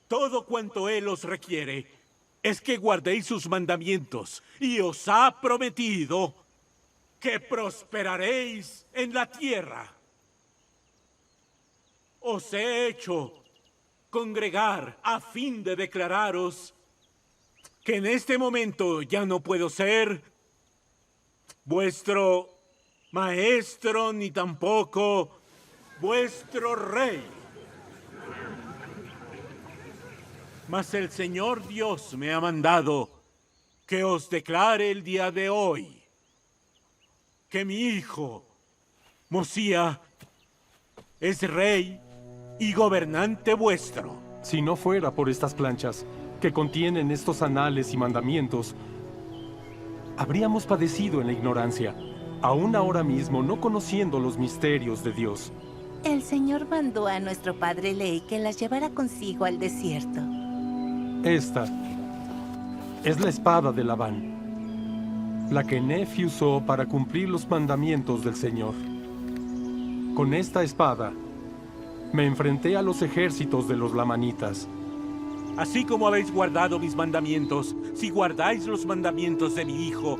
Todo cuanto Él os requiere es que guardéis sus mandamientos, y os ha prometido que prosperaréis en la tierra. Os he hecho congregar a fin de declararos que en este momento ya no puedo ser vuestro maestro ni tampoco vuestro rey. Mas el Señor Dios me ha mandado que os declare el día de hoy que mi hijo, Mosía, es rey y gobernante vuestro. Si no fuera por estas planchas, que contienen estos anales y mandamientos, habríamos padecido en la ignorancia, aún ahora mismo no conociendo los misterios de Dios. El Señor mandó a nuestro padre Ley que las llevara consigo al desierto. Esta es la espada de Labán, la que Nefi usó para cumplir los mandamientos del Señor. Con esta espada me enfrenté a los ejércitos de los lamanitas. Así como habéis guardado mis mandamientos, si guardáis los mandamientos de mi Hijo,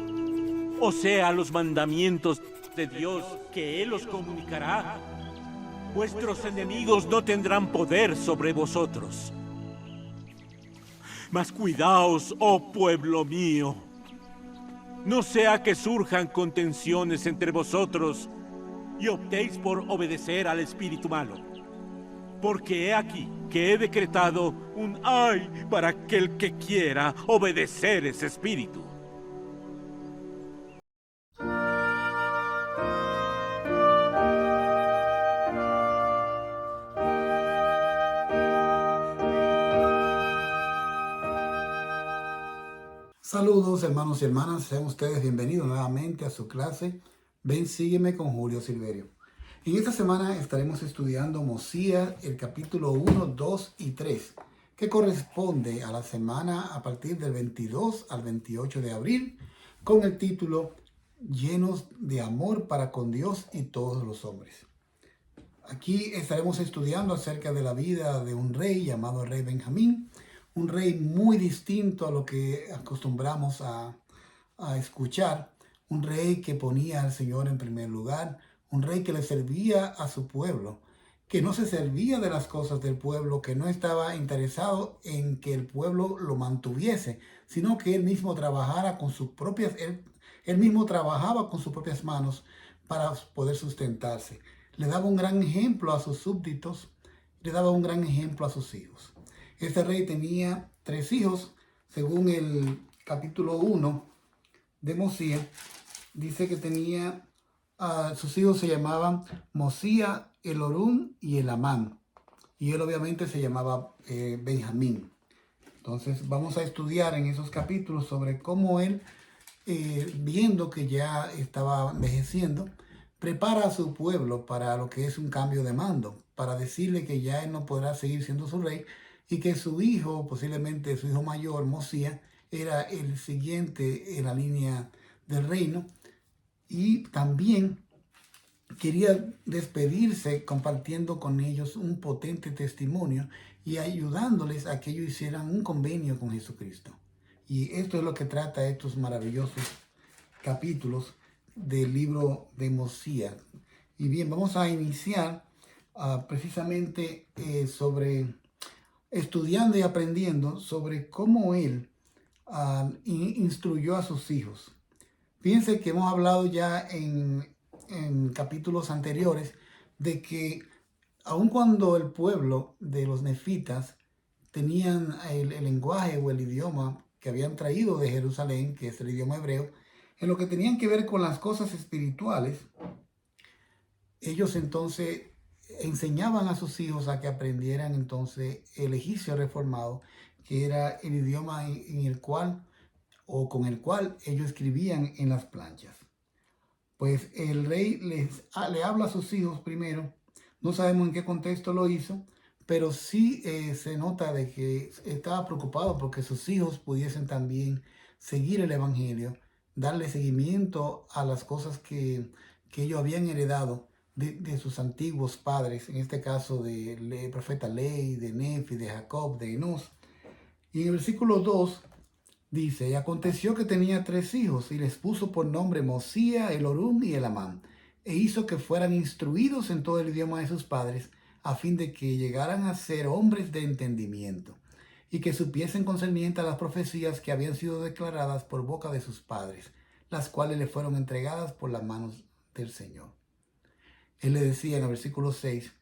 o sea, los mandamientos de Dios que Él os comunicará, vuestros enemigos no tendrán poder sobre vosotros. Mas cuidaos, oh pueblo mío, no sea que surjan contenciones entre vosotros y optéis por obedecer al espíritu malo. Porque he aquí que he decretado un ay para aquel que quiera obedecer ese espíritu. Saludos hermanos y hermanas, sean ustedes bienvenidos nuevamente a su clase Ven, sígueme con Julio Silverio. En esta semana estaremos estudiando Mosías, el capítulo 1, 2 y 3, que corresponde a la semana a partir del 22 al 28 de abril, con el título Llenos de amor para con Dios y todos los hombres. Aquí estaremos estudiando acerca de la vida de un rey llamado Rey Benjamín, un rey muy distinto a lo que acostumbramos a escuchar, un rey que ponía al Señor en primer lugar, un rey que le servía a su pueblo, que no se servía de las cosas del pueblo, que no estaba interesado en que el pueblo lo mantuviese, sino que él mismo trabajara con sus propias, él mismo trabajaba con sus propias manos para poder sustentarse. Le daba un gran ejemplo a sus súbditos, le daba un gran ejemplo a sus hijos. Este rey tenía 3 hijos, según el capítulo 1 de Mosías, dice que tenía, sus hijos se llamaban Mosía, Elorún y Elamán, y él obviamente se llamaba Benjamín. Entonces vamos a estudiar en esos capítulos sobre cómo él, viendo que ya estaba envejeciendo, prepara a su pueblo para lo que es un cambio de mando, para decirle que ya él no podrá seguir siendo su rey, y que su hijo, posiblemente su hijo mayor, Mosía, era el siguiente en la línea del reino. Y también quería despedirse compartiendo con ellos un potente testimonio y ayudándoles a que ellos hicieran un convenio con Jesucristo. Y esto es lo que trata estos maravillosos capítulos del libro de Mosías. Y bien, vamos a iniciar precisamente estudiando y aprendiendo sobre cómo él instruyó a sus hijos. Fíjense que hemos hablado ya en capítulos anteriores de que aun cuando el pueblo de los nefitas tenían el lenguaje o el idioma que habían traído de Jerusalén, que es el idioma hebreo, en lo que tenían que ver con las cosas espirituales, ellos entonces enseñaban a sus hijos a que aprendieran entonces el egipcio reformado, que era el idioma en el cual o con el cual ellos escribían en las planchas. Pues el rey le habla a sus hijos primero, no sabemos en qué contexto lo hizo, pero sí se nota de que estaba preocupado porque sus hijos pudiesen también seguir el evangelio, darle seguimiento a las cosas que ellos habían heredado de sus antiguos padres, en este caso del profeta Ley, de Nefi, de Jacob, de Enos. Y en el versículo 2 dice, y aconteció que tenía 3 hijos, y les puso por nombre Mosía, Elorún y Elamán, e hizo que fueran instruidos en todo el idioma de sus padres, a fin de que llegaran a ser hombres de entendimiento, y que supiesen concerniente a las profecías que habían sido declaradas por boca de sus padres, las cuales le fueron entregadas por las manos del Señor. Él le decía en el versículo 6,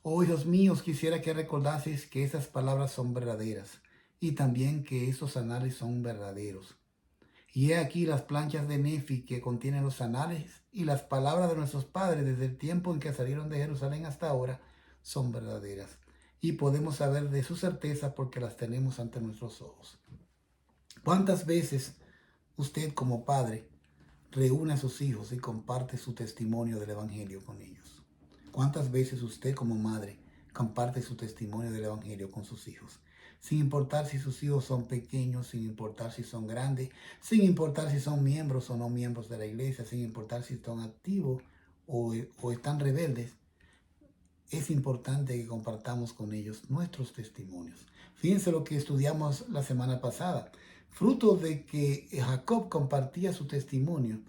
oh hijos míos, quisiera que recordaseis que esas palabras son verdaderas, y también que esos anales son verdaderos. Y he aquí las planchas de Nefi que contienen los anales, y las palabras de nuestros padres desde el tiempo en que salieron de Jerusalén hasta ahora son verdaderas. Y podemos saber de su certeza porque las tenemos ante nuestros ojos. ¿Cuántas veces usted como padre reúne a sus hijos y comparte su testimonio del Evangelio con ellos? ¿Cuántas veces usted como madre comparte su testimonio del Evangelio con sus hijos? Sin importar si sus hijos son pequeños, sin importar si son grandes, sin importar si son miembros o no miembros de la iglesia, sin importar si están activos o están rebeldes, es importante que compartamos con ellos nuestros testimonios. Fíjense lo que estudiamos la semana pasada. Fruto de que Jacob compartía su testimonio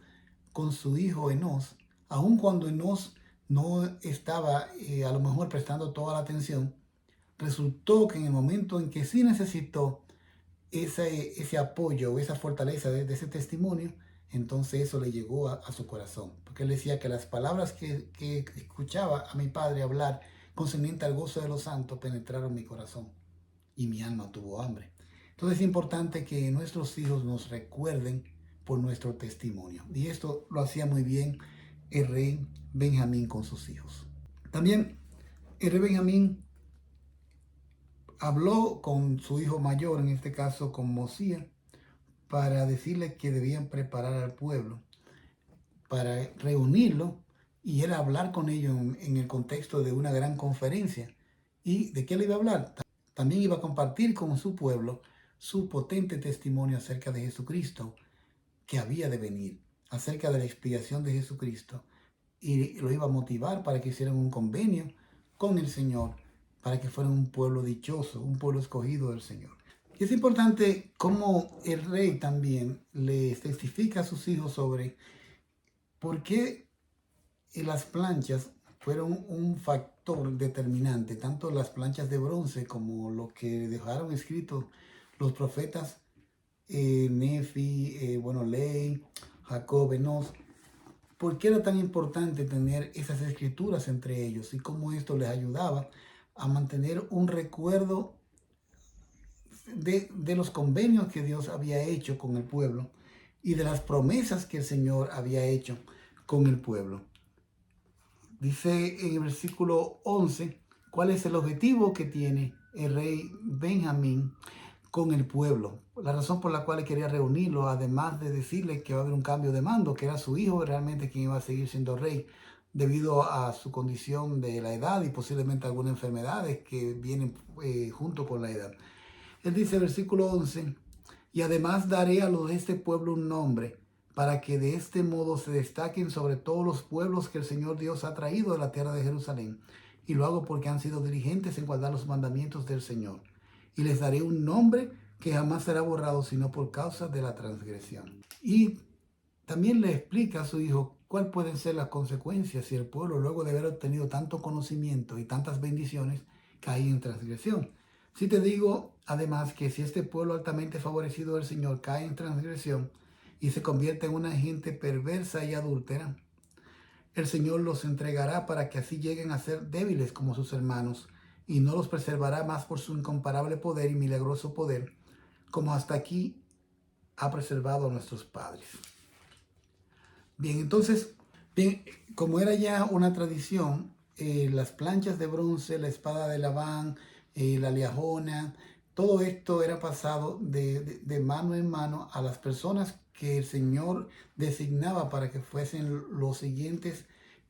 con su hijo Enos, aun cuando Enos no estaba a lo mejor prestando toda la atención, resultó que en el momento en que sí necesitó ese apoyo, esa fortaleza de ese testimonio, entonces eso le llegó a su corazón. Porque él decía que las palabras que escuchaba a mi padre hablar concerniente al gozo de los santos penetraron mi corazón y mi alma tuvo hambre. Entonces es importante que nuestros hijos nos recuerden por nuestro testimonio. Y esto lo hacía muy bien el rey Benjamín con sus hijos. También el rey Benjamín habló con su hijo mayor, en este caso con Mosía, para decirle que debían preparar al pueblo, para reunirlo, y era hablar con ellos en el contexto de una gran conferencia. ¿Y de qué le iba a hablar? También iba a compartir con su pueblo su potente testimonio acerca de Jesucristo, que había de venir, acerca de la expiación de Jesucristo, y lo iba a motivar para que hicieran un convenio con el Señor, para que fueran un pueblo dichoso, un pueblo escogido del Señor. Y es importante cómo el rey también le testifica a sus hijos sobre por qué las planchas fueron un factor determinante, tanto las planchas de bronce como lo que dejaron escrito los profetas Nefi, Ley, Jacob, Enos. ¿Por qué era tan importante tener esas escrituras entre ellos y cómo esto les ayudaba a mantener un recuerdo de los convenios que Dios había hecho con el pueblo y de las promesas que el Señor había hecho con el pueblo? Dice en el versículo 11, ¿cuál es el objetivo que tiene el rey Benjamín con el pueblo? La razón por la cual quería reunirlo, además de decirle que va a haber un cambio de mando, que era su hijo realmente quien iba a seguir siendo rey, debido a su condición de la edad y posiblemente algunas enfermedades que vienen junto con la edad. Él dice, versículo 11, y además daré a los de este pueblo un nombre, para que de este modo se destaquen sobre todos los pueblos que el Señor Dios ha traído de la tierra de Jerusalén. Y lo hago porque han sido diligentes en guardar los mandamientos del Señor. Y les daré un nombre que jamás será borrado, sino por causa de la transgresión. Y también le explica a su hijo cuáles pueden ser las consecuencias si el pueblo, luego de haber obtenido tanto conocimiento y tantas bendiciones, cae en transgresión. Si te digo, además, que si este pueblo altamente favorecido del Señor cae en transgresión y se convierte en una gente perversa y adúltera, el Señor los entregará para que así lleguen a ser débiles como sus hermanos, y no los preservará más por su incomparable poder y milagroso poder, como hasta aquí ha preservado a nuestros padres. Bien, entonces, como era ya una tradición, las planchas de bronce, la espada de Labán, la liajona, todo esto era pasado de mano en mano a las personas que el Señor designaba para que fuesen los siguientes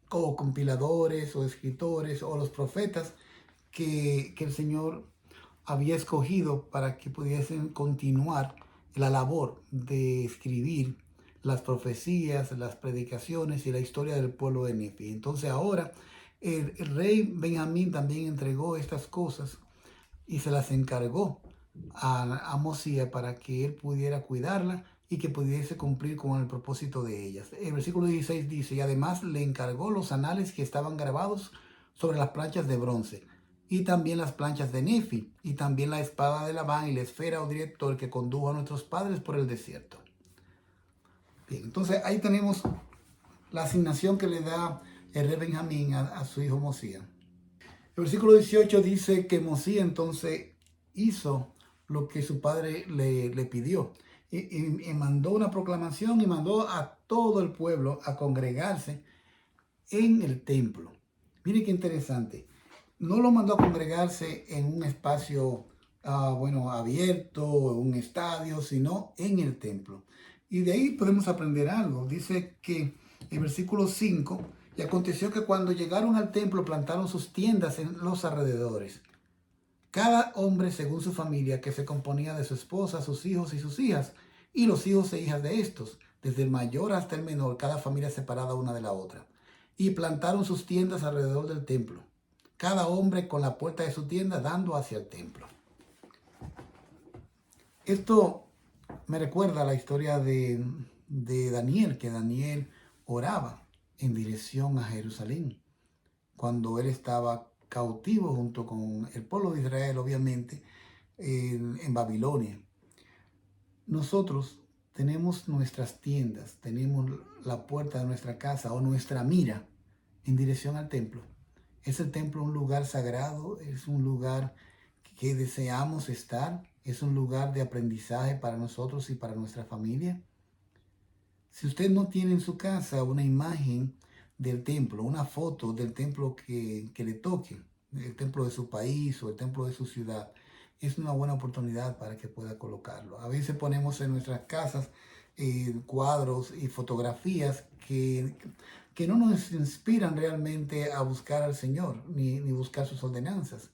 o compiladores o escritores o los profetas que el Señor había escogido para que pudiesen continuar la labor de escribir las profecías, las predicaciones y la historia del pueblo de Nefi. Entonces ahora el rey Benjamín también entregó estas cosas y se las encargó a Amosías para que él pudiera cuidarla y que pudiese cumplir con el propósito de ellas. El versículo 16 dice, y además le encargó los anales que estaban grabados sobre las planchas de bronce, y también las planchas de Nefi, y también la espada de Labán y la esfera o director que condujo a nuestros padres por el desierto. Bien, entonces ahí tenemos la asignación que le da el rey Benjamín a su hijo Mosías. El versículo 18 dice que Mosías entonces hizo lo que su padre le pidió. Y mandó una proclamación y mandó a todo el pueblo a congregarse en el templo. Mire qué interesante. No lo mandó a congregarse en un espacio abierto o en un estadio, sino en el templo. Y de ahí podemos aprender algo. Dice que en versículo 5, y aconteció que cuando llegaron al templo plantaron sus tiendas en los alrededores. Cada hombre según su familia, que se componía de su esposa, sus hijos y sus hijas, y los hijos e hijas de estos, desde el mayor hasta el menor, cada familia separada una de la otra. Y plantaron sus tiendas alrededor del templo, cada hombre con la puerta de su tienda dando hacia el templo. Esto me recuerda a la historia de Daniel, que Daniel oraba en dirección a Jerusalén, cuando él estaba cautivo junto con el pueblo de Israel, obviamente, en Babilonia. Nosotros tenemos nuestras tiendas, tenemos la puerta de nuestra casa o nuestra mira en dirección al templo. ¿Es el templo un lugar sagrado? ¿Es un lugar que deseamos estar? ¿Es un lugar de aprendizaje para nosotros y para nuestra familia? Si usted no tiene en su casa una imagen del templo, una foto del templo que le toque, el templo de su país o el templo de su ciudad, es una buena oportunidad para que pueda colocarlo. A veces ponemos en nuestras casas cuadros y fotografías que no nos inspiran realmente a buscar al Señor ni buscar sus ordenanzas.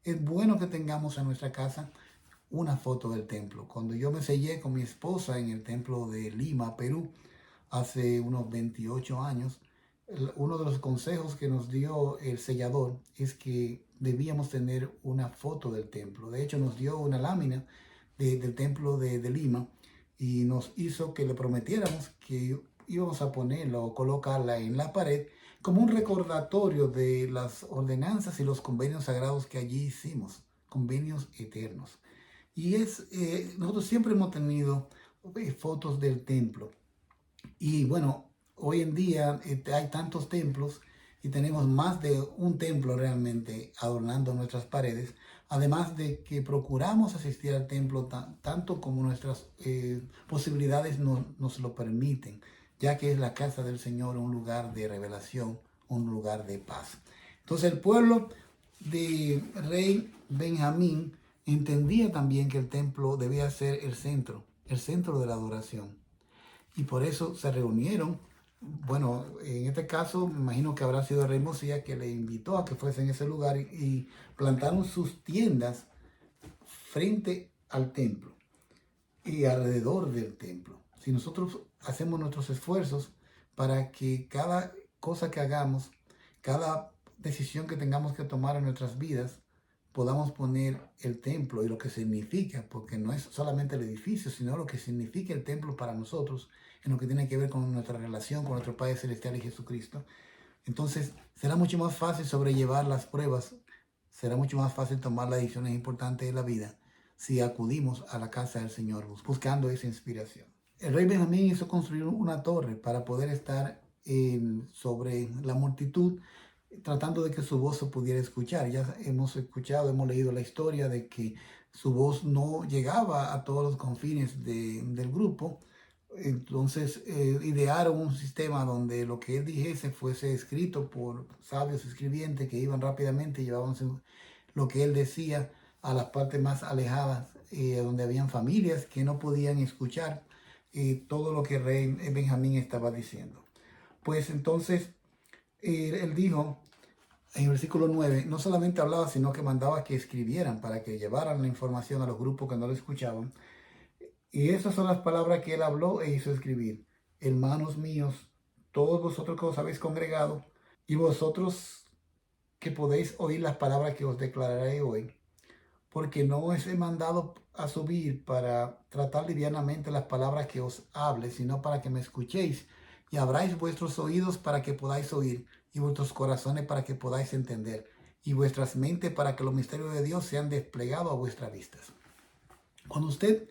Es bueno que tengamos en nuestra casa una foto del templo. Cuando yo me sellé con mi esposa en el templo de Lima, Perú, hace unos 28 años, uno de los consejos que nos dio el sellador es que debíamos tener una foto del templo. De hecho, nos dio una lámina del templo de Lima y nos hizo que le prometiéramos que íbamos a ponerla o colocarla en la pared como un recordatorio de las ordenanzas y los convenios sagrados que allí hicimos, convenios eternos. Y nosotros siempre hemos tenido fotos del templo. Y bueno, hoy en día hay tantos templos y tenemos más de un templo realmente adornando nuestras paredes, además de que procuramos asistir al templo tanto como nuestras posibilidades nos lo permiten, ya que es la casa del Señor, un lugar de revelación, un lugar de paz. Entonces el pueblo de rey Benjamín entendía también que el templo debía ser el centro de la adoración. Y por eso se reunieron. Bueno, en este caso, me imagino que habrá sido el rey Mosías que le invitó a que fuese en ese lugar y plantaron sus tiendas frente al templo y alrededor del templo. Si nosotros hacemos nuestros esfuerzos para que cada cosa que hagamos, cada decisión que tengamos que tomar en nuestras vidas, podamos poner el templo y lo que significa, porque no es solamente el edificio, sino lo que significa el templo para nosotros, en lo que tiene que ver con nuestra relación con nuestro Padre Celestial y Jesucristo. Entonces será mucho más fácil sobrellevar las pruebas, será mucho más fácil tomar las decisiones importantes de la vida si acudimos a la casa del Señor buscando esa inspiración. El rey Benjamín hizo construir una torre para poder estar sobre la multitud, tratando de que su voz se pudiera escuchar. Ya hemos leído la historia de que su voz no llegaba a todos los confines del grupo. Entonces idearon un sistema donde lo que él dijese fuese escrito por sabios escribientes que iban rápidamente y llevaban lo que él decía a las partes más alejadas, donde habían familias que no podían escuchar todo lo que el rey Benjamín estaba diciendo. Pues entonces él dijo en el versículo 9, no solamente hablaba, sino que mandaba que escribieran para que llevaran la información a los grupos que no lo escuchaban. Y esas son las palabras que él habló e hizo escribir. hermanos míos, todos vosotros que os habéis congregado, y vosotros que podéis oír las palabras que os declararé hoy, porque no os he mandado a subir para tratar livianamente las palabras que os hable, sino para que me escuchéis, y abráis vuestros oídos para que podáis oír, y vuestros corazones para que podáis entender, y vuestras mentes para que los misterios de Dios sean desplegados a vuestras vistas. Cuando usted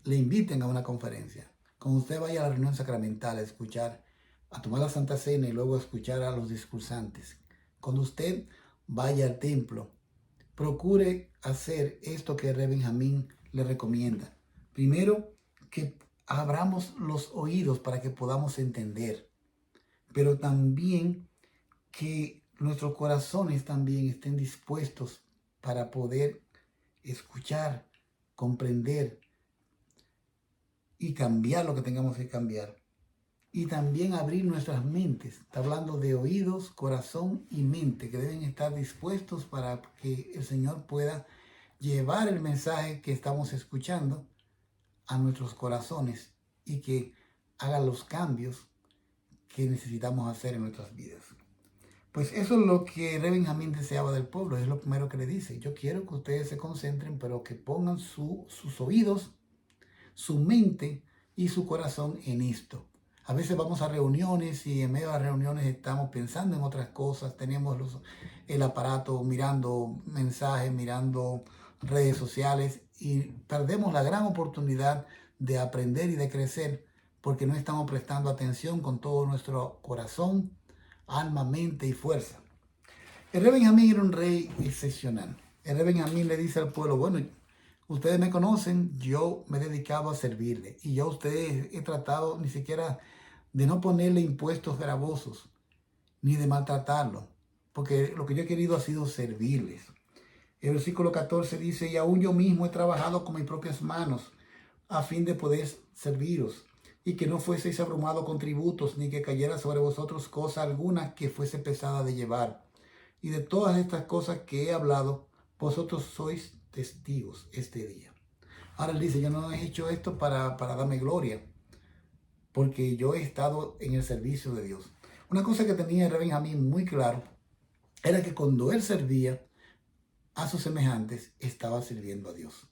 le inviten a una conferencia, cuando usted vaya a la reunión sacramental a escuchar, a tomar la Santa Cena y luego a escuchar a los discursantes, cuando usted vaya al templo, procure hacer esto que Rey Benjamín le recomienda. Primero, que abramos los oídos para que podamos entender, pero también que nuestros corazones también estén dispuestos para poder escuchar, comprender y cambiar lo que tengamos que cambiar. Y también abrir nuestras mentes. Está hablando de oídos, corazón y mente, que deben estar dispuestos para que el Señor pueda llevar el mensaje que estamos escuchando a nuestros corazones y que haga los cambios que necesitamos hacer en nuestras vidas. Pues eso es lo que Rey Benjamín deseaba del pueblo, es lo primero que le dice. Yo quiero que ustedes se concentren, pero que pongan sus oídos, su mente y su corazón en esto. A veces vamos a reuniones y en medio de las reuniones estamos pensando en otras cosas. Tenemos el aparato mirando mensajes, mirando redes sociales y perdemos la gran oportunidad de aprender y de crecer porque no estamos prestando atención con todo nuestro corazón, alma, mente y fuerza. El rey Benjamín era un rey excepcional. El rey Benjamín le dice al pueblo, bueno, ustedes me conocen, yo me he dedicado a servirle y yo a ustedes he tratado ni siquiera de no ponerle impuestos gravosos, ni de maltratarlo, porque lo que yo he querido ha sido servirles. El versículo 14 dice, y aún yo mismo he trabajado con mis propias manos a fin de poder serviros, y que no fueseis abrumados con tributos, ni que cayera sobre vosotros cosa alguna que fuese pesada de llevar. Y de todas estas cosas que he hablado, vosotros sois testigos este día. Ahora él dice, yo no he hecho esto para darme gloria, porque yo he estado en el servicio de Dios. Una cosa que tenía el rey Benjamín muy claro era que cuando él servía a sus semejantes, estaba sirviendo a Dios.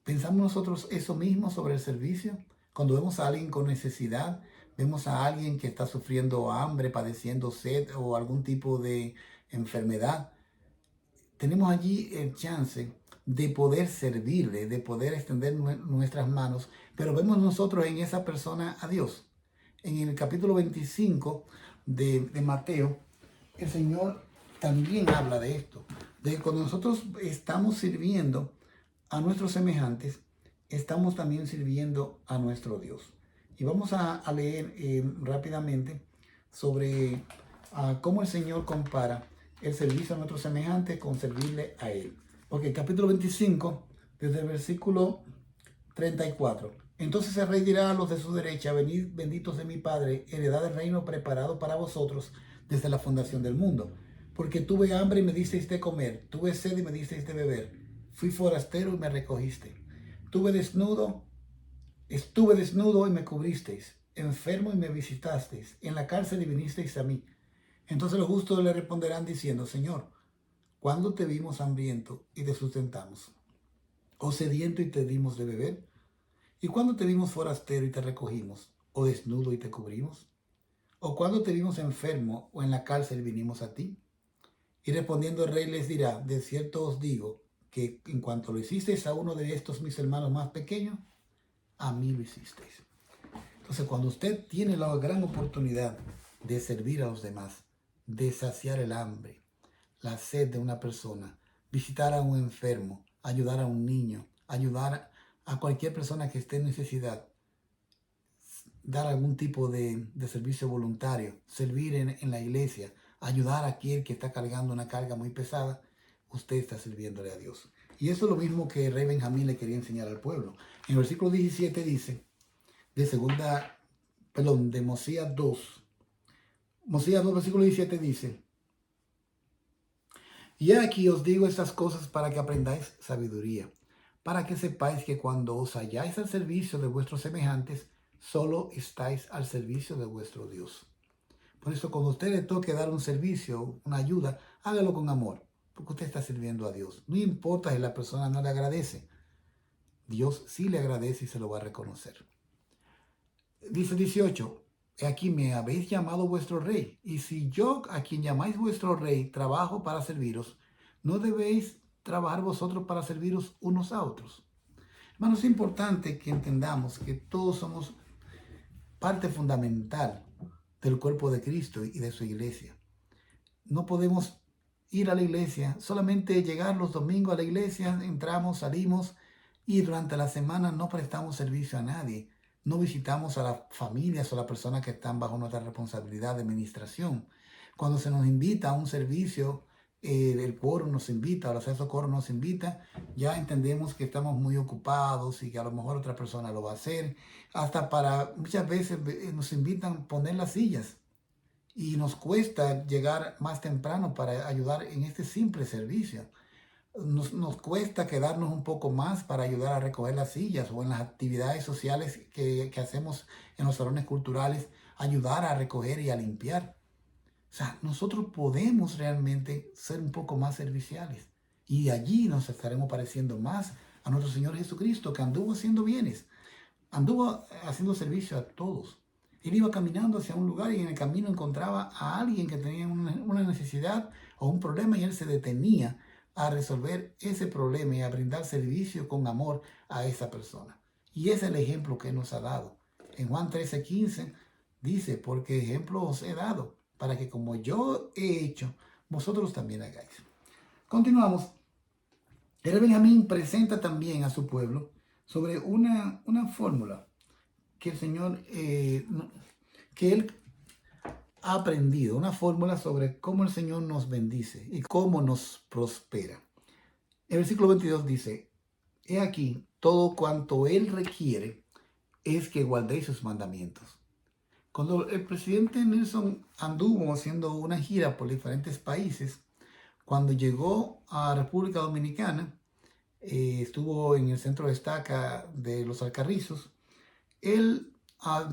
¿Pensamos nosotros eso mismo sobre el servicio? Cuando vemos a alguien con necesidad, vemos a alguien que está sufriendo hambre, padeciendo sed o algún tipo de enfermedad, tenemos allí el chance de poder servirle, de poder extender nuestras manos, pero vemos nosotros en esa persona a Dios. En el capítulo 25 de Mateo, el Señor también habla de esto, de que cuando nosotros estamos sirviendo a nuestros semejantes, estamos también sirviendo a nuestro Dios. Y vamos a leer rápidamente sobre cómo el Señor compara el servicio a nuestros semejantes con servirle a Él. Porque el capítulo 25, desde el versículo 34. Entonces el rey dirá a los de su derecha, venid benditos de mi Padre, heredad del reino preparado para vosotros desde la fundación del mundo. Porque tuve hambre y me disteis de comer, tuve sed y me disteis de beber, fui forastero y me recogiste. Estuve desnudo y me cubristeis, enfermo y me visitasteis, en la cárcel y vinisteis a mí. Entonces los justos le responderán diciendo, Señor, ¿cuándo te vimos hambriento y te sustentamos? ¿O sediento y te dimos de beber? ¿Y cuándo te vimos forastero y te recogimos? ¿O desnudo y te cubrimos? ¿O cuándo te vimos enfermo o en la cárcel y vinimos a ti? Y respondiendo el rey les dirá, de cierto os digo, que en cuanto lo hicisteis a uno de estos mis hermanos más pequeños, a mí lo hicisteis. Entonces, cuando usted tiene la gran oportunidad de servir a los demás, de saciar el hambre, la sed de una persona, visitar a un enfermo, ayudar a un niño, ayudar a cualquier persona que esté en necesidad, dar algún tipo de servicio voluntario, servir en la iglesia, ayudar a aquel que está cargando una carga muy pesada, usted está sirviéndole a Dios. Y eso es lo mismo que el rey Benjamín le quería enseñar al pueblo. En el versículo 17 dice, de Mosías 2, versículo 17 dice, y aquí os digo estas cosas para que aprendáis sabiduría, para que sepáis que cuando os halláis al servicio de vuestros semejantes, solo estáis al servicio de vuestro Dios. Por eso, cuando a usted le toque dar un servicio, una ayuda, hágalo con amor, porque usted está sirviendo a Dios. No importa si la persona no le agradece, Dios sí le agradece y se lo va a reconocer. Dice 18, he aquí me habéis llamado vuestro rey, y si yo, a quien llamáis vuestro rey, trabajo para serviros, ¿no debéis trabajar vosotros para serviros unos a otros? Hermanos, es importante que entendamos que todos somos parte fundamental del cuerpo de Cristo y de su iglesia. No podemos ir a la iglesia, solamente llegar los domingos a la iglesia, entramos, salimos y durante la semana no prestamos servicio a nadie. No visitamos a las familias o a las personas que están bajo nuestra responsabilidad de administración. Cuando se nos invita a un servicio, el coro nos invita, o el acceso coro nos invita, ya entendemos que estamos muy ocupados y que a lo mejor otra persona lo va a hacer. Hasta para, muchas veces nos invitan a poner las sillas y nos cuesta llegar más temprano para ayudar en este simple servicio. Nos cuesta quedarnos un poco más para ayudar a recoger las sillas o en las actividades sociales que hacemos en los salones culturales, ayudar a recoger y a limpiar. O sea, nosotros podemos realmente ser un poco más serviciales y allí nos estaremos pareciendo más a nuestro Señor Jesucristo, que anduvo haciendo bienes, anduvo haciendo servicio a todos. Él iba caminando hacia un lugar y en el camino encontraba a alguien que tenía una necesidad o un problema y él se detenía a resolver ese problema y a brindar servicio con amor a esa persona. Y ese es el ejemplo que nos ha dado. En Juan 13:15 dice, porque ejemplo os he dado, para que como yo he hecho, vosotros también hagáis. Continuamos. El Benjamín presenta también a su pueblo sobre una fórmula que el Señor, que él ha aprendido, una fórmula sobre cómo el Señor nos bendice y cómo nos prospera. El versículo 22 dice, he aquí, todo cuanto Él requiere es que guardéis sus mandamientos. Cuando el presidente Nelson anduvo haciendo una gira por diferentes países, cuando llegó a República Dominicana, estuvo en el centro de estaca de los Alcarrizos,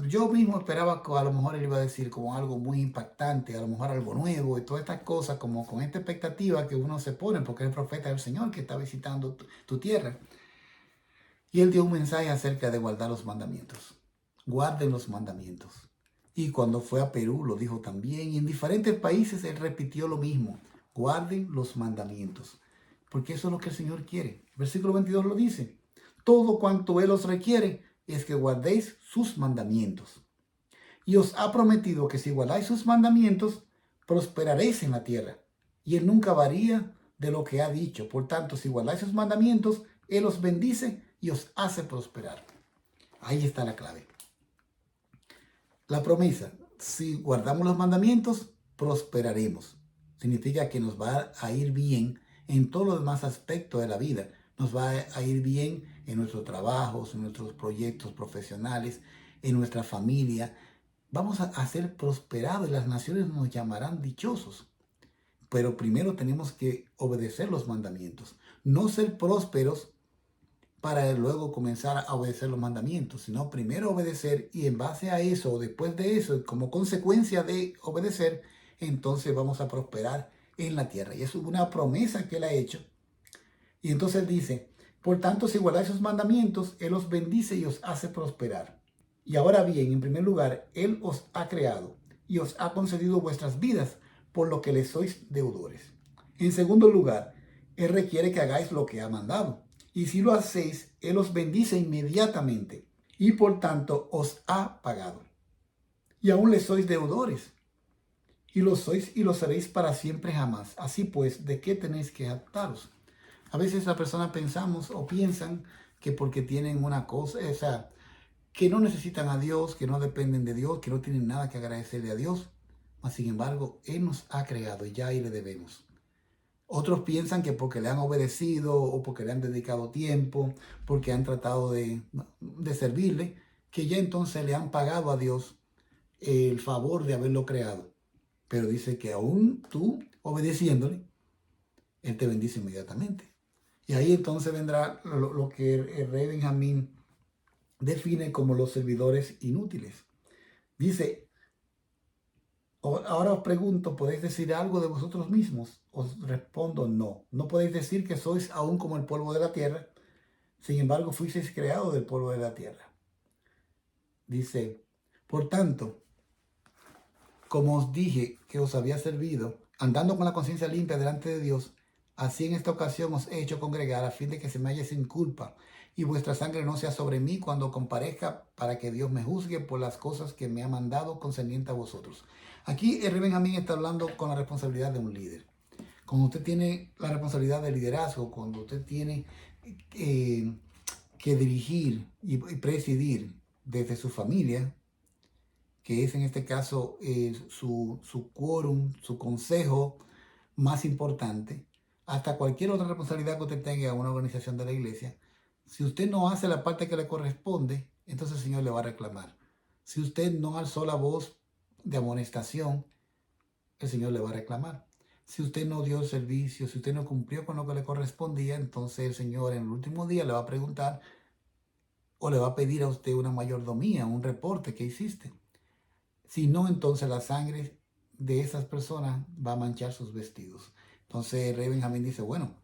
yo mismo esperaba que a lo mejor él iba a decir como algo muy impactante, a lo mejor algo nuevo y todas estas cosas, como con esta expectativa que uno se pone, porque es el profeta del Señor que está visitando tu tierra. Y él dio un mensaje acerca de guardar los mandamientos. Guarden los mandamientos. Y cuando fue a Perú lo dijo también. Y en diferentes países él repitió lo mismo. Guarden los mandamientos. Porque eso es lo que el Señor quiere. El versículo 22 lo dice. Todo cuanto Él os requiere es que guardéis sus mandamientos. Y os ha prometido que si guardáis sus mandamientos, prosperaréis en la tierra. Y Él nunca varía de lo que ha dicho. Por tanto, si guardáis sus mandamientos, Él os bendice y os hace prosperar. Ahí está la clave. La promesa, si guardamos los mandamientos, prosperaremos. Significa que nos va a ir bien en todos los demás aspectos de la vida. Nos va a ir bien en nuestros trabajos, en nuestros proyectos profesionales, en nuestra familia. Vamos a ser prosperados y las naciones nos llamarán dichosos. Pero primero tenemos que obedecer los mandamientos. No ser prósperos para luego comenzar a obedecer los mandamientos, sino primero obedecer y en base a eso, o después de eso, como consecuencia de obedecer, entonces vamos a prosperar en la tierra. Y eso es una promesa que Él ha hecho. Y entonces Él dice, por tanto, si guardáis sus mandamientos, Él os bendice y os hace prosperar. Y ahora bien, en primer lugar, Él os ha creado y os ha concedido vuestras vidas, por lo que le sois deudores. En segundo lugar, Él requiere que hagáis lo que ha mandado. Y si lo hacéis, Él os bendice inmediatamente y por tanto os ha pagado. Y aún le sois deudores. Y lo sois y lo seréis para siempre jamás. Así pues, ¿de qué tenéis que jactaros? A veces las personas pensamos o piensan que porque tienen una cosa, o sea, que no necesitan a Dios, que no dependen de Dios, que no tienen nada que agradecerle a Dios. Mas, sin embargo, Él nos ha creado y ya ahí le debemos. Otros piensan que porque le han obedecido o porque le han dedicado tiempo, porque han tratado de servirle, que ya entonces le han pagado a Dios el favor de haberlo creado. Pero dice que aún tú, obedeciéndole, Él te bendice inmediatamente. Y ahí entonces vendrá lo que el rey Benjamín define como los servidores inútiles. Dice, ahora os pregunto, ¿podéis decir algo de vosotros mismos? Os respondo, no. No podéis decir que sois aún como el polvo de la tierra. Sin embargo, fuisteis creados del polvo de la tierra. Dice, por tanto, como os dije que os había servido, andando con la conciencia limpia delante de Dios, así en esta ocasión os he hecho congregar a fin de que se me halle sin culpa y vuestra sangre no sea sobre mí cuando comparezca para que Dios me juzgue por las cosas que me ha mandado concerniente a vosotros. Aquí el rey Benjamín está hablando con la responsabilidad de un líder. Cuando usted tiene la responsabilidad de liderazgo, cuando usted tiene que dirigir y presidir desde su familia, que es en este caso su quórum, su consejo más importante, hasta cualquier otra responsabilidad que usted tenga en una organización de la iglesia, si usted no hace la parte que le corresponde, entonces el Señor le va a reclamar. Si usted no alzó la voz de amonestación, el Señor le va a reclamar. Si usted no dio el servicio, si usted no cumplió con lo que le correspondía, entonces el Señor en el último día le va a preguntar o le va a pedir a usted una mayordomía, un reporte que hiciste. Si no, entonces la sangre de esas personas va a manchar sus vestidos. Entonces el rey Benjamín dice, bueno,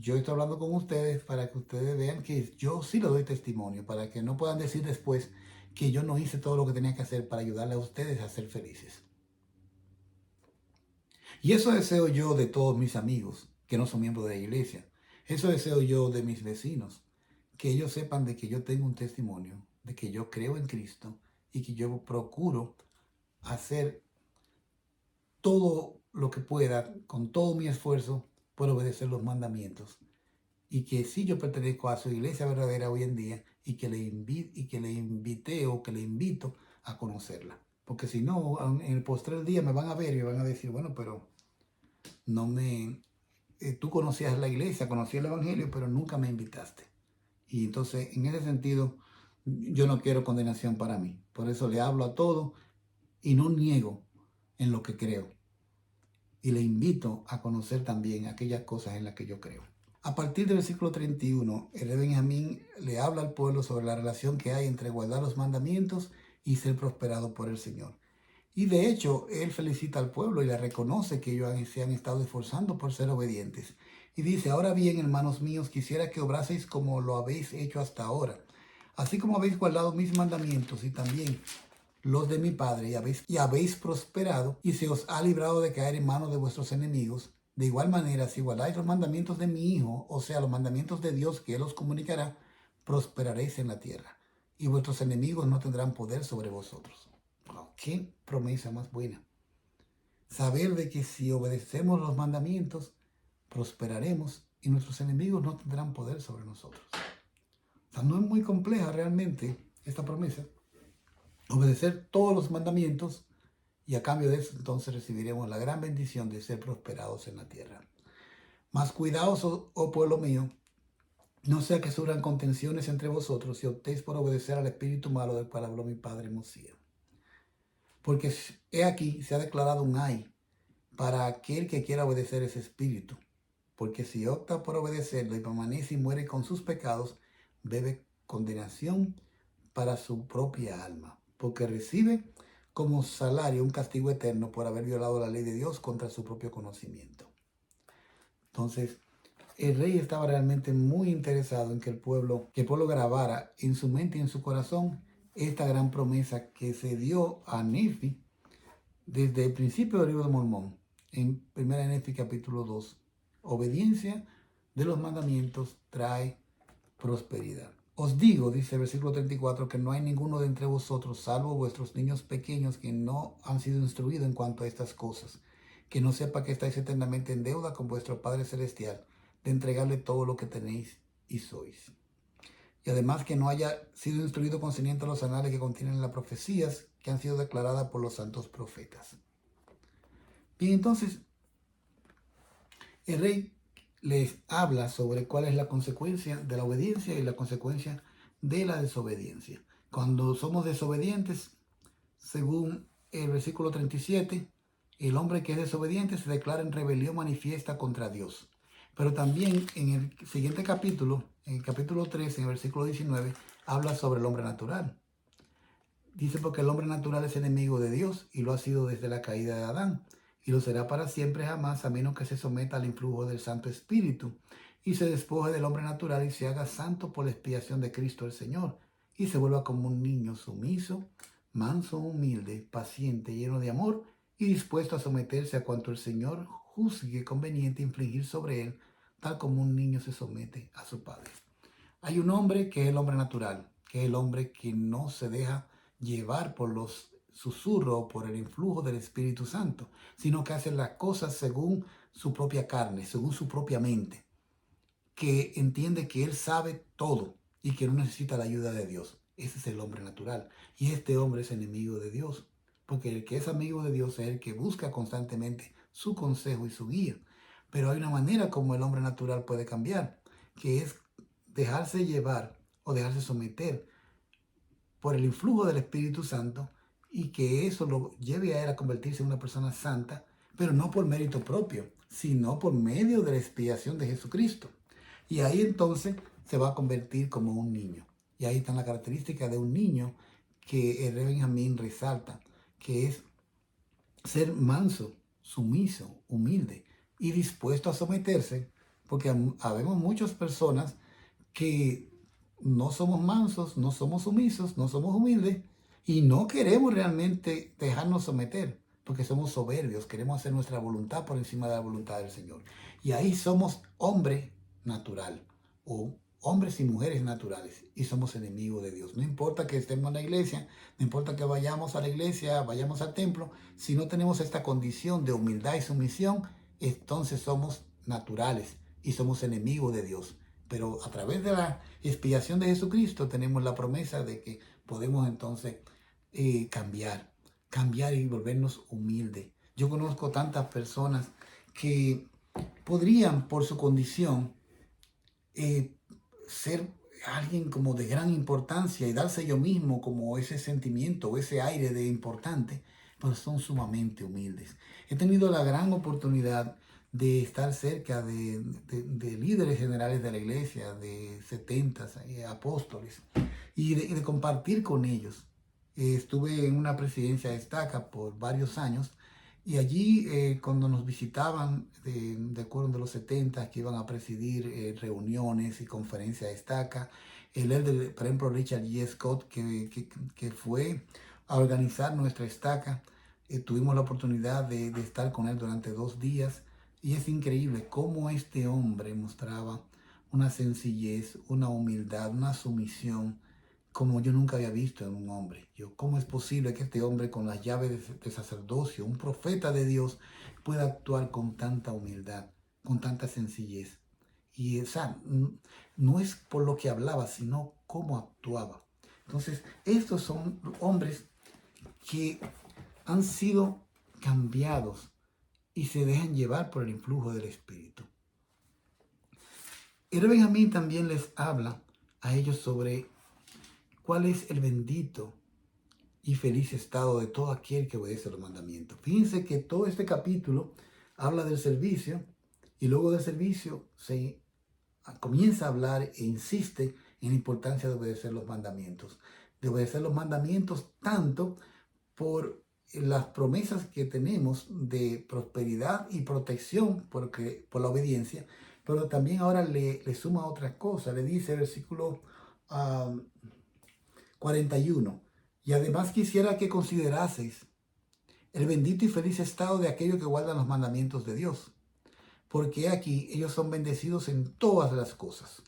yo estoy hablando con ustedes para que ustedes vean que yo sí le doy testimonio, para que no puedan decir después que yo no hice todo lo que tenía que hacer para ayudarle a ustedes a ser felices. Y eso deseo yo de todos mis amigos que no son miembros de la iglesia. Eso deseo yo de mis vecinos, que ellos sepan de que yo tengo un testimonio, de que yo creo en Cristo y que yo procuro hacer todo lo que pueda, con todo mi esfuerzo, por obedecer los mandamientos. Y que si yo pertenezco a su iglesia verdadera hoy en día y que le invité o que le invito a conocerla. Porque si no, en el postrer día me van a ver y me van a decir, bueno, pero tú conocías la iglesia, conocías el evangelio, pero nunca me invitaste. Y entonces, en ese sentido, yo no quiero condenación para mí. Por eso le hablo a todo y no niego en lo que creo. Y le invito a conocer también aquellas cosas en las que yo creo. A partir del versículo 31, el rey Benjamín le habla al pueblo sobre la relación que hay entre guardar los mandamientos y ser prosperado por el Señor. Y de hecho, él felicita al pueblo y le reconoce que ellos se han estado esforzando por ser obedientes. Y dice, ahora bien, hermanos míos, quisiera que obraseis como lo habéis hecho hasta ahora. Así como habéis guardado mis mandamientos y también los de mi Padre y habéis prosperado y se os ha librado de caer en manos de vuestros enemigos. De igual manera, si guardáis los mandamientos de mi Hijo, o sea, los mandamientos de Dios que Él os comunicará, prosperaréis en la tierra y vuestros enemigos no tendrán poder sobre vosotros. Wow, qué promesa más buena. Saber de que si obedecemos los mandamientos, prosperaremos y nuestros enemigos no tendrán poder sobre nosotros. O sea, no es muy compleja realmente esta promesa. Obedecer todos los mandamientos y a cambio de eso entonces recibiremos la gran bendición de ser prosperados en la tierra. Mas cuidaos, oh pueblo mío, no sea que surjan contenciones entre vosotros y optéis por obedecer al espíritu malo del cual habló mi padre Mosías. Porque he aquí se ha declarado un ay para aquel que quiera obedecer ese espíritu. Porque si opta por obedecerlo y permanece y muere con sus pecados, debe condenación para su propia alma, porque recibe como salario un castigo eterno por haber violado la ley de Dios contra su propio conocimiento. Entonces, el rey estaba realmente muy interesado en que el pueblo grabara en su mente y en su corazón esta gran promesa que se dio a Nefi desde el principio del libro de Mormón, en 1 Nefi capítulo 2. Obediencia de los mandamientos trae prosperidad. Os digo, dice el versículo 34, que no hay ninguno de entre vosotros, salvo vuestros niños pequeños, que no han sido instruidos en cuanto a estas cosas, que no sepa que estáis eternamente en deuda con vuestro Padre Celestial, de entregarle todo lo que tenéis y sois. Y además que no haya sido instruido concerniente a los anales que contienen las profecías que han sido declaradas por los santos profetas. Bien, entonces, el rey les habla sobre cuál es la consecuencia de la obediencia y la consecuencia de la desobediencia. Cuando somos desobedientes, según el versículo 37, el hombre que es desobediente se declara en rebelión manifiesta contra Dios. Pero también en el siguiente capítulo, en el capítulo 13, en el versículo 19, habla sobre el hombre natural. Dice porque el hombre natural es enemigo de Dios y lo ha sido desde la caída de Adán y lo será para siempre jamás a menos que se someta al influjo del Santo Espíritu y se despoje del hombre natural y se haga santo por la expiación de Cristo el Señor y se vuelva como un niño sumiso, manso, humilde, paciente, lleno de amor y dispuesto a someterse a cuanto el Señor juzgue conveniente infligir sobre él, tal como un niño se somete a su padre. Hay un hombre que es el hombre natural, que es el hombre que no se deja llevar por los susurros, por el influjo del Espíritu Santo, sino que hace las cosas según su propia carne, según su propia mente, que entiende que él sabe todo y que no necesita la ayuda de Dios. Ese es el hombre natural. Y este hombre es enemigo de Dios, porque el que es amigo de Dios es el que busca constantemente su consejo y su guía. Pero hay una manera como el hombre natural puede cambiar, que es dejarse llevar o dejarse someter por el influjo del Espíritu Santo y que eso lo lleve a él a convertirse en una persona santa, pero no por mérito propio, sino por medio de la expiación de Jesucristo. Y ahí entonces se va a convertir como un niño. Y ahí están las características de un niño que el rey Benjamín resalta, que es ser manso, sumiso, humilde y dispuesto a someterse, porque habemos muchas personas que no somos mansos, no somos sumisos, no somos humildes y no queremos realmente dejarnos someter porque somos soberbios, queremos hacer nuestra voluntad por encima de la voluntad del Señor. Y ahí somos hombre natural o hombres y mujeres naturales y somos enemigos de Dios. No importa que estemos en la iglesia, no importa que vayamos a la iglesia, vayamos al templo, si no tenemos esta condición de humildad y sumisión, entonces somos naturales y somos enemigos de Dios. Pero a través de la expiación de Jesucristo tenemos la promesa de que podemos entonces cambiar y volvernos humildes. Yo conozco tantas personas que podrían, por su condición, ser alguien como de gran importancia y darse yo mismo como ese sentimiento o ese aire de importante, pero son sumamente humildes. He tenido la gran oportunidad de estar cerca de líderes generales de la iglesia, de 70 apóstoles, y de compartir con ellos. Estuve en una presidencia de Estaca por varios años, y allí cuando nos visitaban, de acuerdo de los 70, que iban a presidir reuniones y conferencias de Estaca, el líder, por ejemplo, Richard G. Scott, que fue a organizar nuestra Estaca, tuvimos la oportunidad de estar con él durante 2 días, y es increíble cómo este hombre mostraba una sencillez, una humildad, una sumisión, como yo nunca había visto en un hombre. ¿Cómo es posible que este hombre con las llaves de sacerdocio, un profeta de Dios, pueda actuar con tanta humildad, con tanta sencillez? Y esa no es por lo que hablaba, sino cómo actuaba. Entonces, estos son hombres que han sido cambiados y se dejan llevar por el influjo del Espíritu. Y Benjamín también les habla a ellos sobre cuál es el bendito y feliz estado de todo aquel que obedece los mandamientos. Fíjense que todo este capítulo habla del servicio y luego del servicio se comienza a hablar e insiste en la importancia de obedecer los mandamientos. De obedecer los mandamientos tanto por las promesas que tenemos de prosperidad y protección por la obediencia, pero también ahora le suma otras cosas. Le dice el versículo 41, y además quisiera que consideraseis el bendito y feliz estado de aquellos que guardan los mandamientos de Dios, porque aquí ellos son bendecidos en todas las cosas,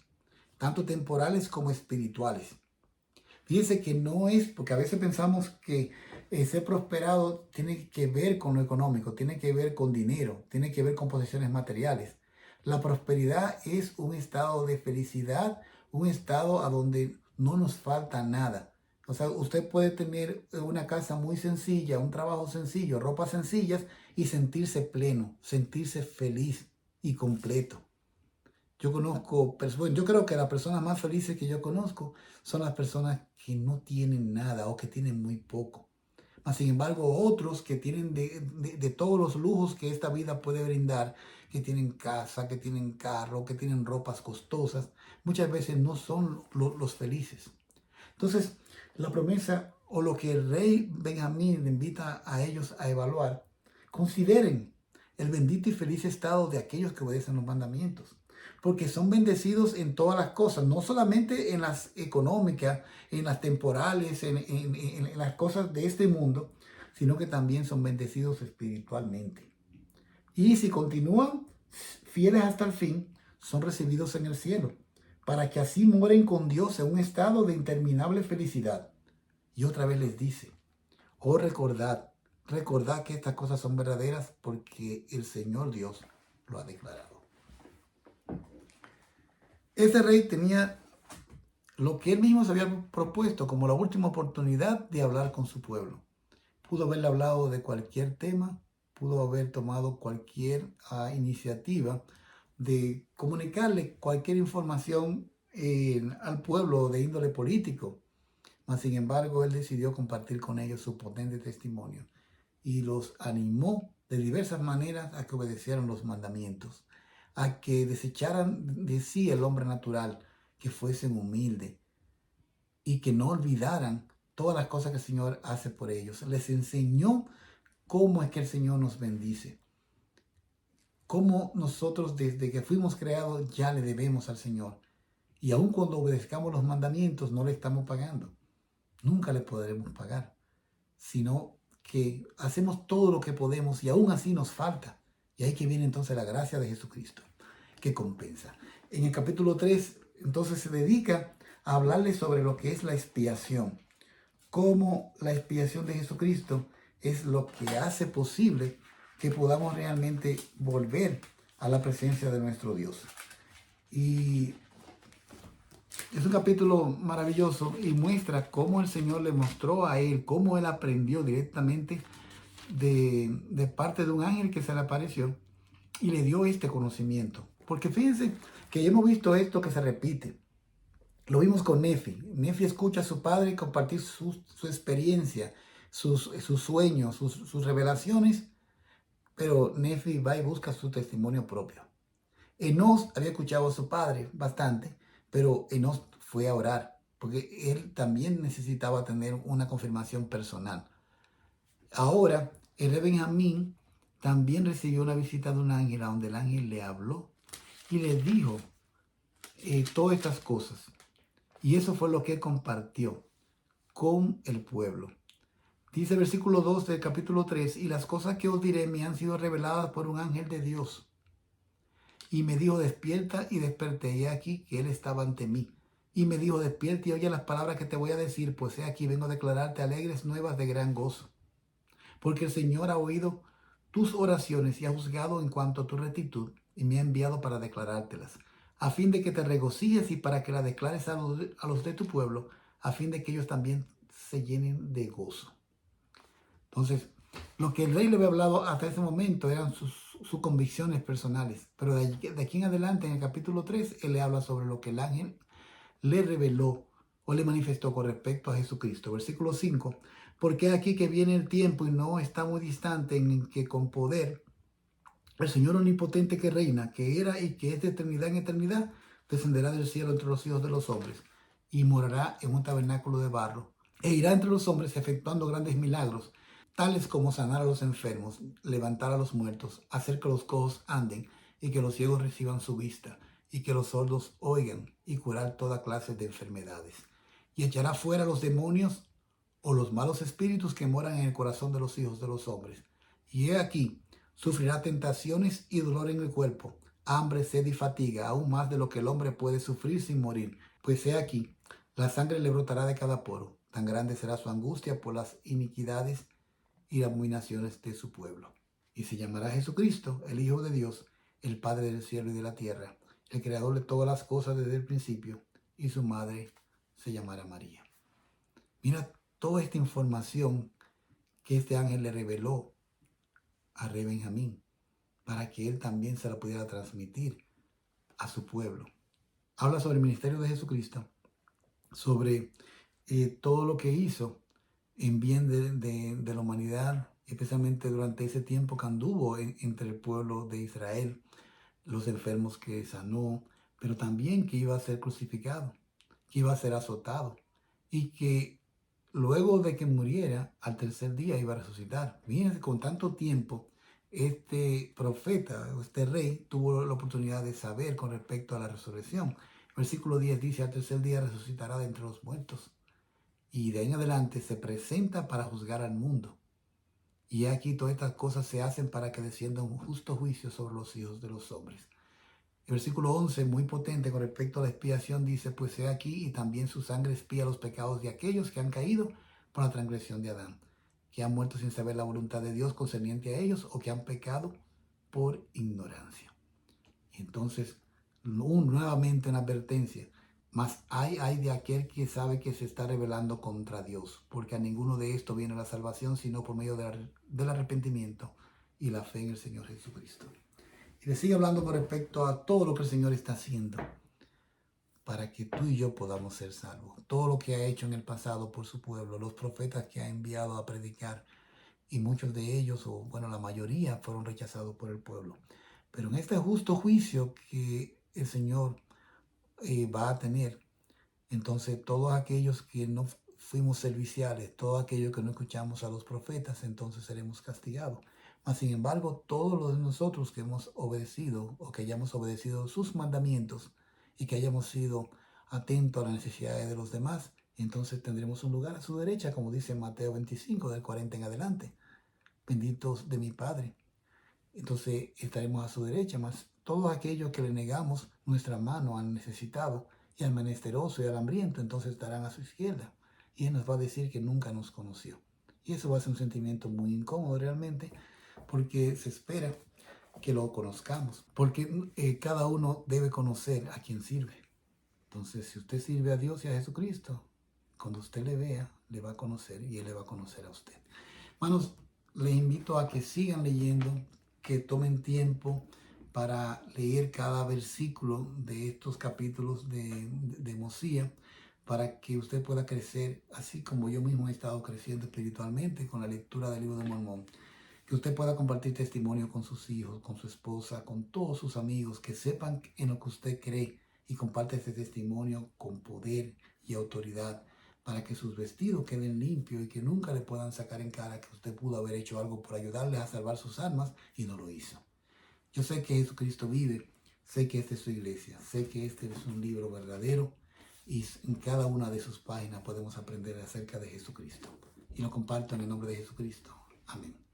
tanto temporales como espirituales. Fíjense que no es, porque a veces pensamos que ser prosperado tiene que ver con lo económico, tiene que ver con dinero, tiene que ver con posesiones materiales. La prosperidad es un estado de felicidad, un estado a donde no nos falta nada. O sea, usted puede tener una casa muy sencilla, un trabajo sencillo, ropas sencillas y sentirse pleno, sentirse feliz y completo. Yo conozco personas, yo creo que las personas más felices que yo conozco son las personas que no tienen nada o que tienen muy poco. Mas, sin embargo, otros que tienen de todos los lujos que esta vida puede brindar, que tienen casa, que tienen carro, que tienen ropas costosas, muchas veces no son los felices. Entonces, la promesa o lo que el rey Benjamín le invita a ellos a evaluar, consideren el bendito y feliz estado de aquellos que obedecen los mandamientos, porque son bendecidos en todas las cosas, no solamente en las económicas, en las temporales, en las cosas de este mundo, sino que también son bendecidos espiritualmente. Y si continúan fieles hasta el fin, son recibidos en el cielo, para que así mueren con Dios en un estado de interminable felicidad. Y otra vez les dice, oh, recordad que estas cosas son verdaderas porque el Señor Dios lo ha declarado. Este rey tenía lo que él mismo se había propuesto como la última oportunidad de hablar con su pueblo. Pudo haberle hablado de cualquier tema, pudo haber tomado cualquier iniciativa de comunicarle cualquier información al pueblo de índole político. Mas, sin embargo, él decidió compartir con ellos su potente testimonio y los animó de diversas maneras a que obedecieran los mandamientos, a que desecharan de sí el hombre natural, que fuesen humildes y que no olvidaran todas las cosas que el Señor hace por ellos. Les enseñó cómo es que el Señor nos bendice, cómo nosotros desde que fuimos creados ya le debemos al Señor. Y aun cuando obedezcamos los mandamientos no le estamos pagando. Nunca le podremos pagar, sino que hacemos todo lo que podemos y aún así nos falta. Y ahí que viene entonces la gracia de Jesucristo, que compensa. En el capítulo 3, entonces se dedica a hablarles sobre lo que es la expiación, cómo la expiación de Jesucristo es lo que hace posible que podamos realmente volver a la presencia de nuestro Dios. Y es un capítulo maravilloso y muestra cómo el Señor le mostró a él, cómo él aprendió directamente de parte de un ángel que se le apareció y le dio este conocimiento. Porque fíjense que ya hemos visto esto que se repite. Lo vimos con Nefi. Nefi escucha a su padre compartir su experiencia, sus sueños, sus revelaciones, pero Nefi va y busca su testimonio propio. Enos había escuchado a su padre bastante, pero Enos fue a orar, porque él también necesitaba tener una confirmación personal. Ahora, el rey Benjamín también recibió una visita de un ángel, a donde el ángel le habló y le dijo todas estas cosas. Y eso fue lo que él compartió con el pueblo. Dice el versículo 2 del capítulo 3, y las cosas que os diré me han sido reveladas por un ángel de Dios. Y me dijo, despierta, y desperté, y aquí que él estaba ante mí. Y me dijo, despierta y oye las palabras que te voy a decir, pues he aquí vengo a declararte alegres nuevas de gran gozo. Porque el Señor ha oído tus oraciones y ha juzgado en cuanto a tu rectitud, y me ha enviado para declarártelas, a fin de que te regocijes y para que la declares a los de tu pueblo, a fin de que ellos también se llenen de gozo. Entonces, lo que el rey le había hablado hasta ese momento eran sus convicciones personales. Pero de aquí en adelante, en el capítulo 3, él le habla sobre lo que el ángel le reveló o le manifestó con respecto a Jesucristo. Versículo 5, porque aquí que viene el tiempo y no está muy distante en que con poder el Señor omnipotente que reina, que era y que es de eternidad en eternidad, descenderá del cielo entre los hijos de los hombres y morará en un tabernáculo de barro. E irá entre los hombres efectuando grandes milagros, tales como sanar a los enfermos, levantar a los muertos, hacer que los cojos anden y que los ciegos reciban su vista y que los sordos oigan y curar toda clase de enfermedades. Y echará fuera los demonios o los malos espíritus que moran en el corazón de los hijos de los hombres. Y he aquí, sufrirá tentaciones y dolor en el cuerpo, hambre, sed y fatiga, aún más de lo que el hombre puede sufrir sin morir. Pues he aquí, la sangre le brotará de cada poro, tan grande será su angustia por las iniquidades y las abominaciones de su pueblo. Y se llamará Jesucristo, el Hijo de Dios, el Padre del cielo y de la tierra, el creador de todas las cosas desde el principio, y su madre se llamará María. Mira toda esta información que este ángel le reveló a rey Benjamín, para que él también se la pudiera transmitir a su pueblo. Habla sobre el ministerio de Jesucristo, sobre todo lo que hizo en bien de la humanidad, especialmente durante ese tiempo que anduvo entre el pueblo de Israel, los enfermos que sanó, pero también que iba a ser crucificado, que iba a ser azotado y que luego de que muriera, al tercer día iba a resucitar. Fíjense, con tanto tiempo, este profeta, este rey, tuvo la oportunidad de saber con respecto a la resurrección. Versículo 10 dice, al tercer día resucitará de entre los muertos. Y de ahí en adelante se presenta para juzgar al mundo. Y aquí todas estas cosas se hacen para que descienda un justo juicio sobre los hijos de los hombres. El versículo 11, muy potente con respecto a la expiación, dice, pues he aquí, y también su sangre expía los pecados de aquellos que han caído por la transgresión de Adán, que han muerto sin saber la voluntad de Dios concerniente a ellos, o que han pecado por ignorancia. Entonces, nuevamente una advertencia. Mas hay de aquel que sabe que se está rebelando contra Dios, porque a ninguno de estos viene la salvación, sino por medio del arrepentimiento y la fe en el Señor Jesucristo. Y le sigue hablando con respecto a todo lo que el Señor está haciendo para que tú y yo podamos ser salvos. Todo lo que ha hecho en el pasado por su pueblo, los profetas que ha enviado a predicar, y muchos de ellos, o bueno, la mayoría, fueron rechazados por el pueblo. Pero en este justo juicio que el Señor va a tener, entonces todos aquellos que no fuimos serviciales, todos aquellos que no escuchamos a los profetas, entonces seremos castigados. Mas, sin embargo, todos los de nosotros que hemos obedecido o que hayamos obedecido sus mandamientos y que hayamos sido atentos a las necesidades de los demás, entonces tendremos un lugar a su derecha, como dice Mateo 25, del 40 en adelante. Benditos de mi Padre. Entonces estaremos a su derecha, mas todos aquellos que le negamos nuestra mano al necesitado y al menesteroso y al hambriento, entonces estarán a su izquierda. Y Él nos va a decir que nunca nos conoció. Y eso va a ser un sentimiento muy incómodo realmente, porque se espera que lo conozcamos, porque cada uno debe conocer a quien sirve. Entonces, si usted sirve a Dios y a Jesucristo, cuando usted le vea, le va a conocer y Él le va a conocer a usted. Hermanos, les invito a que sigan leyendo, que tomen tiempo para leer cada versículo de estos capítulos de Mosía, para que usted pueda crecer, así como yo mismo he estado creciendo espiritualmente con la lectura del libro de Mormón. Que usted pueda compartir testimonio con sus hijos, con su esposa, con todos sus amigos, que sepan en lo que usted cree y comparte ese testimonio con poder y autoridad, para que sus vestidos queden limpios y que nunca le puedan sacar en cara que usted pudo haber hecho algo por ayudarles a salvar sus almas y no lo hizo. Yo sé que Jesucristo vive, sé que esta es su iglesia, sé que este es un libro verdadero y en cada una de sus páginas podemos aprender acerca de Jesucristo. Y lo comparto en el nombre de Jesucristo. Amén.